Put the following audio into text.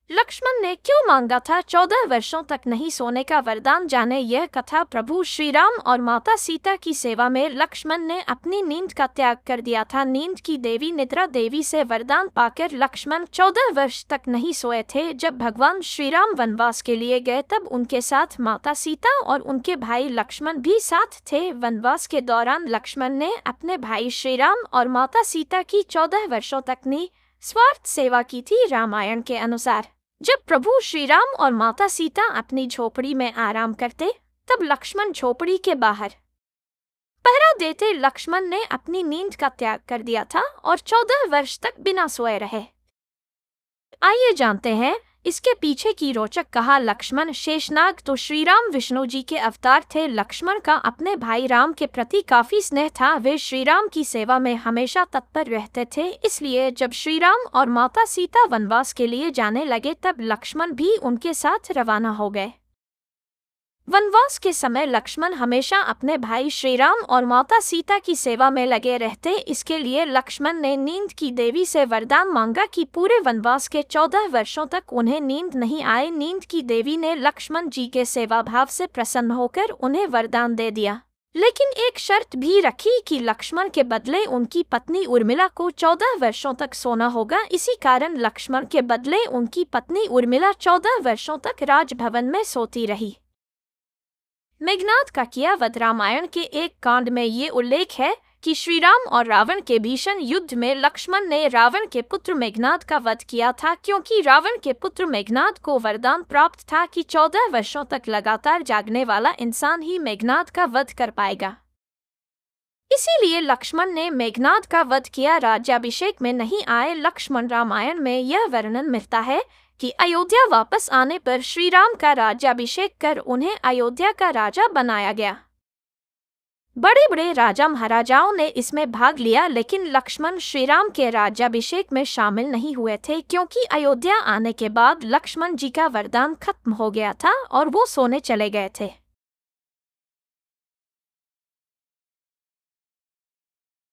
लक्ष्मण ने क्यों मांगा था 14 वर्षों तक नहीं सोने का वरदान? जाने यह कथा। प्रभु श्री राम और माता सीता की सेवा में लक्ष्मण ने अपनी नींद का त्याग कर दिया था। नींद की देवी निद्रा देवी से वरदान पाकर लक्ष्मण 14 वर्ष तक नहीं सोए थे। जब भगवान श्री राम वनवास के लिए गए तब उनके साथ माता सीता और उनके भाई लक्ष्मण भी साथ थे। वनवास के दौरान लक्ष्मण ने अपने भाई श्री राम और माता सीता की 14 वर्षों तक निस्वार्थ सेवा की थी। रामायण के अनुसार जब प्रभु श्री राम और माता सीता अपनी झोपड़ी में आराम करते तब लक्ष्मण झोपड़ी के बाहर पहरा देते। लक्ष्मण ने अपनी नींद का त्याग कर दिया था और 14 वर्ष तक बिना सोए रहे। आइए जानते हैं इसके पीछे की रोचक कहा। लक्ष्मण शेषनाग तो श्री राम विष्णु जी के अवतार थे। लक्ष्मण का अपने भाई राम के प्रति काफी स्नेह था। वे श्री राम की सेवा में हमेशा तत्पर रहते थे। इसलिए जब श्री राम और माता सीता वनवास के लिए जाने लगे तब लक्ष्मण भी उनके साथ रवाना हो गए। वनवास के समय लक्ष्मण हमेशा अपने भाई श्री राम और माता सीता की सेवा में लगे रहते। इसके लिए लक्ष्मण ने नींद की देवी से वरदान मांगा कि पूरे वनवास के 14 वर्षों तक उन्हें नींद नहीं आए। नींद की देवी ने लक्ष्मण जी के सेवा भाव से प्रसन्न होकर उन्हें वरदान दे दिया, लेकिन एक शर्त भी रखी कि लक्ष्मण के बदले उनकी पत्नी उर्मिला को 14 वर्षों तक सोना होगा। इसी कारण लक्ष्मण के बदले उनकी पत्नी उर्मिला 14 वर्षों तक राजभवन में सोती रही। मेघनाद का किया वध। रामायण के एक कांड में ये उल्लेख है कि श्री राम और रावण के भीषण युद्ध में लक्ष्मण ने रावण के पुत्र मेघनाद का वध किया था, क्योंकि रावण के पुत्र मेघनाद को वरदान प्राप्त था कि 14 वर्षों तक लगातार जागने वाला इंसान ही मेघनाद का वध कर पाएगा। इसीलिए लक्ष्मण ने मेघनाद का वध किया। राज्याभिषेक में नहीं आए लक्ष्मण। रामायण में यह वर्णन मिलता है कि अयोध्या वापस आने पर श्री राम का राज्याभिषेक कर उन्हें अयोध्या का राजा बनाया गया। बड़े बड़े राजा महाराजाओं ने इसमें भाग लिया, लेकिन लक्ष्मण श्री राम के राज्याभिषेक में शामिल नहीं हुए थे, क्योंकि अयोध्या आने के बाद लक्ष्मण जी का वरदान खत्म हो गया था और वो सोने चले गए थे।